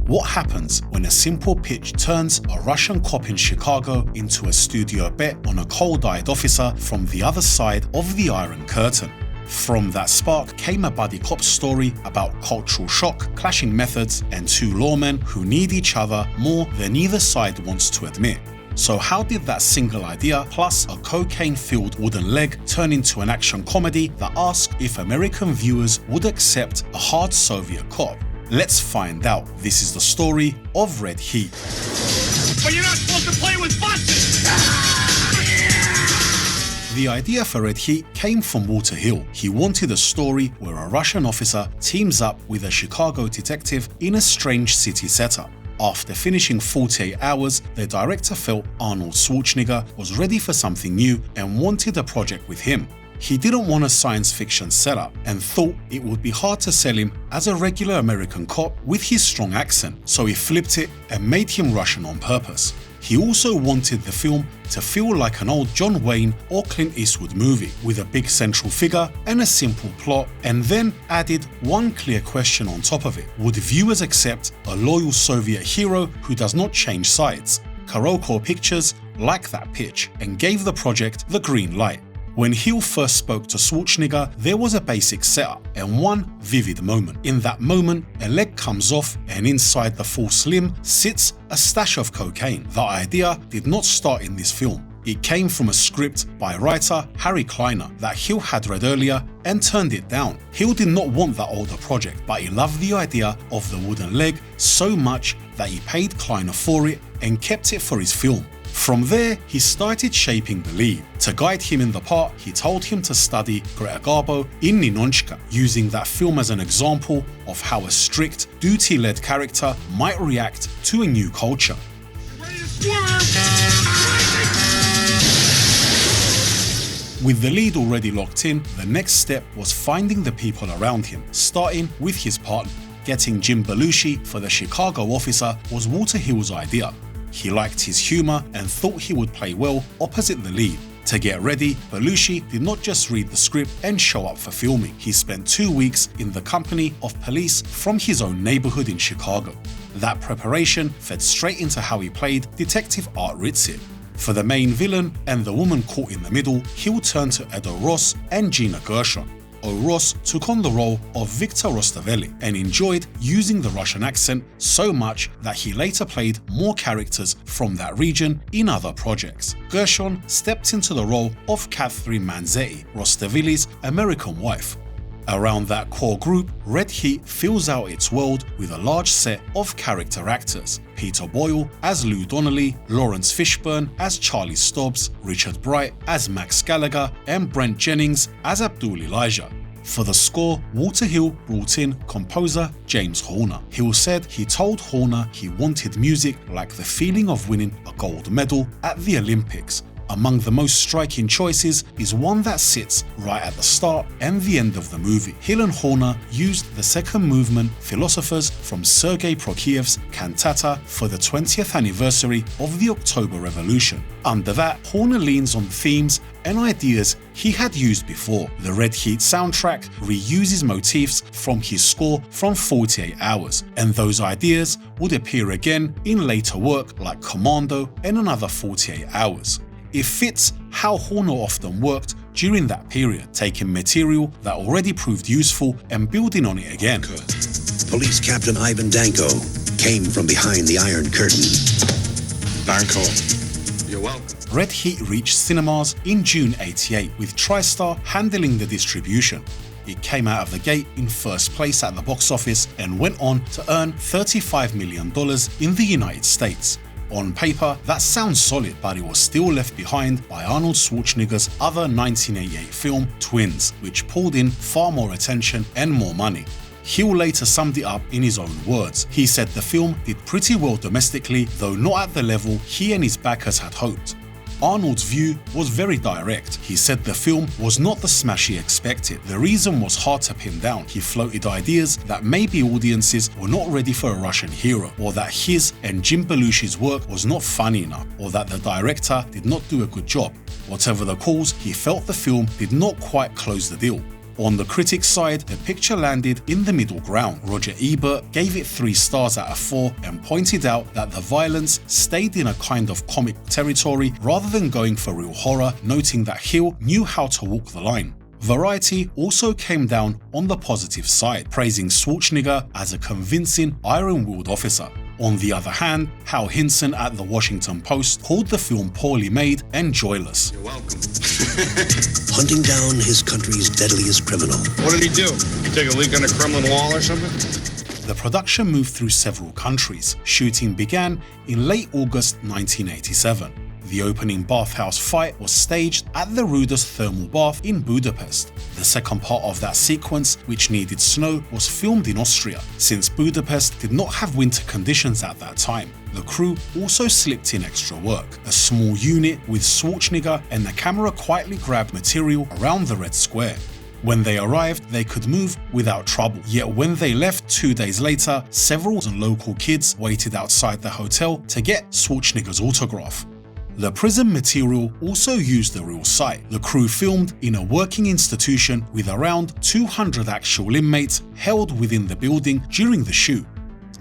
What happens when a simple pitch turns a Russian cop in Chicago into a studio bet on a cold-eyed officer from the other side of the Iron Curtain? From that spark came a buddy cop story about cultural shock, clashing methods, and two lawmen who need each other more than either side wants to admit. So how did that single idea plus a cocaine-filled wooden leg turn into an action comedy that asked if American viewers would accept a hard Soviet cop? Let's find out. This is the story of Red Heat. But you're not supposed to play with buses! The idea for Red Heat came from Walter Hill. He wanted a story where a Russian officer teams up with a Chicago detective in a strange city setup. After finishing 48 Hours, the director felt Arnold Schwarzenegger was ready for something new and wanted a project with him. He didn't want a science fiction setup and thought it would be hard to sell him as a regular American cop with his strong accent, so he flipped it and made him Russian on purpose. He also wanted the film to feel like an old John Wayne or Clint Eastwood movie with a big central figure and a simple plot, and then added one clear question on top of it. Would viewers accept a loyal Soviet hero who does not change sides? Carolco Pictures liked that pitch and gave the project the green light. When Hill first spoke to Schwarzenegger, there was a basic setup and one vivid moment. In that moment, a leg comes off and inside the false limb sits a stash of cocaine. The idea did not start in this film. It came from a script by writer Harry Kleiner that Hill had read earlier and turned it down. Hill did not want that older project, but he loved the idea of the wooden leg so much that he paid Kleiner for it and kept it for his film. From there, he started shaping the lead. To guide him in the part, he told him to study Greta Garbo in Ninotchka, using that film as an example of how a strict, duty-led character might react to a new culture. With the lead already locked in, the next step was finding the people around him, starting with his partner. Getting Jim Belushi for the Chicago officer was Walter Hill's idea. He liked his humor and thought he would play well opposite the lead. To get ready, Belushi did not just read the script and show up for filming. He spent 2 weeks in the company of police from his own neighborhood in Chicago. That preparation fed straight into how he played Detective Art Ritzit. For the main villain and the woman caught in the middle, Hill turned to Edo Ross and Gina Gershon. Ross took on the role of Victor Rostavelli and enjoyed using the Russian accent so much that he later played more characters from that region in other projects. Gershon stepped into the role of Catherine Manzetti, Rostavelli's American wife. Around that core group, Red Heat fills out its world with a large set of character actors. Peter Boyle as Lou Donnelly, Lawrence Fishburne as Charlie Stobbs, Richard Bright as Max Gallagher, and Brent Jennings as Abdul Elijah. For the score, Walter Hill brought in composer James Horner. Hill said he told Horner he wanted music like the feeling of winning a gold medal at the Olympics. Among the most striking choices is one that sits right at the start and the end of the movie. Hill and Horner used the second movement Philosophers from Sergei Prokofiev's cantata for the 20th anniversary of the October Revolution. Under that, Horner leans on themes and ideas he had used before. The Red Heat soundtrack reuses motifs from his score from 48 Hours, and those ideas would appear again in later work like Commando and another 48 Hours. It fits how Horner often worked during that period, taking material that already proved useful and building on it again. Police Captain Ivan Danko came from behind the Iron Curtain. Danko, you're welcome. Red Heat reached cinemas in June '88, with TriStar handling the distribution. It came out of the gate in first place at the box office and went on to earn $35 million in the United States. On paper, that sounds solid, but it was still left behind by Arnold Schwarzenegger's other 1988 film, Twins, which pulled in far more attention and more money. Hill later summed it up in his own words. He said the film did pretty well domestically, though not at the level he and his backers had hoped. Arnold's view was very direct. He said the film was not the smash he expected. The reason was hard to pin down. He floated ideas that maybe audiences were not ready for a Russian hero, or that his and Jim Belushi's work was not funny enough, or that the director did not do a good job. Whatever the cause, he felt the film did not quite close the deal. On the critics' side, the picture landed in the middle ground. Roger Ebert gave it 3 stars out of 4 and pointed out that the violence stayed in a kind of comic territory rather than going for real horror, noting that Hill knew how to walk the line. Variety also came down on the positive side, praising Schwarzenegger as a convincing iron-willed officer. On the other hand, Hal Hinson at the Washington Post called the film poorly made and joyless. You're welcome. Hunting down his country's deadliest criminal. What did he do? He take a leak on the Kremlin wall or something? The production moved through several countries. Shooting began in late August 1987. The opening bathhouse fight was staged at the Ruders thermal bath in Budapest. The second part of that sequence, which needed snow, was filmed in Austria, since Budapest did not have winter conditions at that time. The crew also slipped in extra work. A small unit with Schwarzenegger and the camera quietly grabbed material around the Red Square. When they arrived, they could move without trouble. Yet when they left 2 days later, several local kids waited outside the hotel to get Schwarzenegger's autograph. The prison material also used the real site. The crew filmed in a working institution with around 200 actual inmates held within the building during the shoot.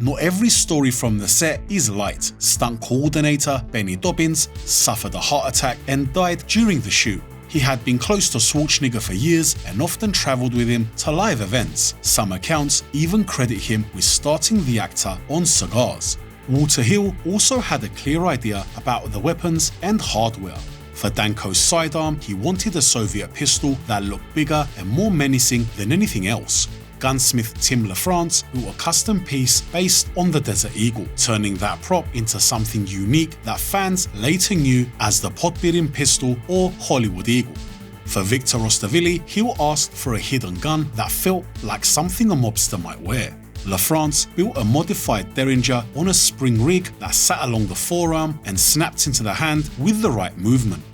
Not every story from the set is light. Stunt coordinator Benny Dobbins suffered a heart attack and died during the shoot. He had been close to Schwarzenegger for years and often travelled with him to live events. Some accounts even credit him with starting the actor on cigars. Walter Hill also had a clear idea about the weapons and hardware. For Danko's sidearm, he wanted a Soviet pistol that looked bigger and more menacing than anything else. Gunsmith Tim LaFrance built a custom piece based on the Desert Eagle, turning that prop into something unique that fans later knew as the pot-beating pistol or Hollywood Eagle. For Victor Ostavilli, Hill asked for a hidden gun that felt like something a mobster might wear. LaFrance built a modified Derringer on a spring rig that sat along the forearm and snapped into the hand with the right movement.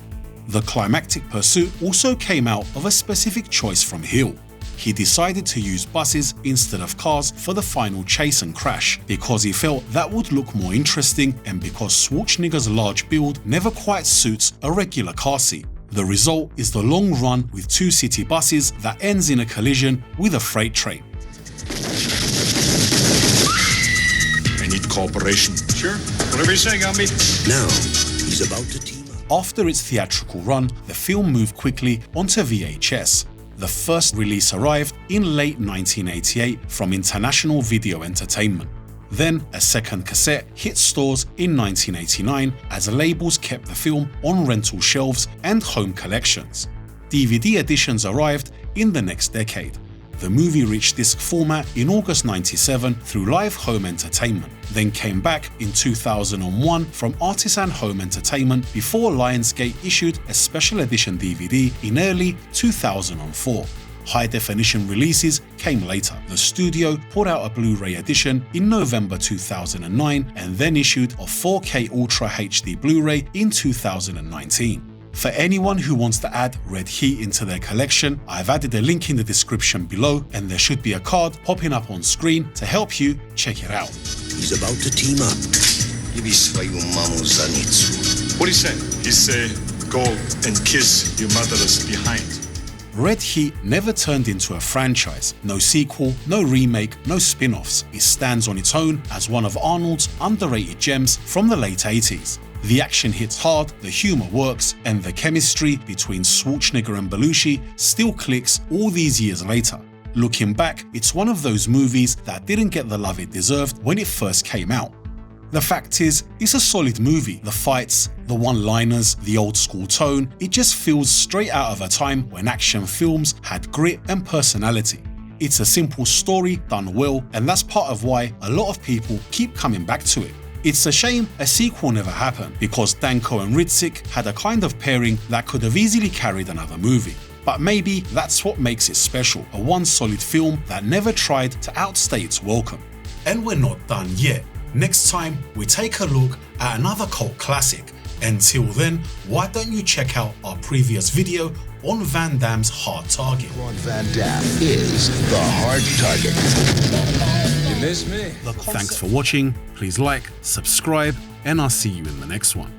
The climactic pursuit also came out of a specific choice from Hill. He decided to use buses instead of cars for the final chase and crash because he felt that would look more interesting and because Schwarzenegger's large build never quite suits a regular car seat. The result is the long run with 2 city buses that ends in a collision with a freight train. I need cooperation. Sure. Whatever you say, Gumby. Now, he's about to team up. After its theatrical run, the film moved quickly onto VHS. The first release arrived in late 1988 from International Video Entertainment. Then, a second cassette hit stores in 1989 as labels kept the film on rental shelves and home collections. DVD editions arrived in the next decade. The movie reached disc format in August 1997 through Live Home Entertainment, then came back in 2001 from Artisan Home Entertainment before Lionsgate issued a special edition DVD in early 2004. High-definition releases came later. The studio put out a Blu-ray edition in November 2009 and then issued a 4K Ultra HD Blu-ray in 2019. For anyone who wants to add Red Heat into their collection, I've added a link in the description below and there should be a card popping up on screen to help you check it out. He's about to team up. What do you say? He say, go and kiss your mother's behind. Red Heat never turned into a franchise. No sequel, no remake, no spin-offs. It stands on its own as one of Arnold's underrated gems from the late 80s. The action hits hard, the humor works, and the chemistry between Schwarzenegger and Belushi still clicks all these years later. Looking back, it's one of those movies that didn't get the love it deserved when it first came out. The fact is, it's a solid movie. The fights, the one-liners, the old-school tone, it just feels straight out of a time when action films had grit and personality. It's a simple story done well, and that's part of why a lot of people keep coming back to it. It's a shame a sequel never happened because Danko and Ridzik had a kind of pairing that could have easily carried another movie. But maybe that's what makes it special, a one solid film that never tried to outstay its welcome. And we're not done yet. Next time, we take a look at another cult classic. Until then, why don't you check out our previous video on Van Damme's Hard Target. Van Damme is the hard target. You miss me? Thanks for watching, please like, subscribe, and I'll see you in the next one.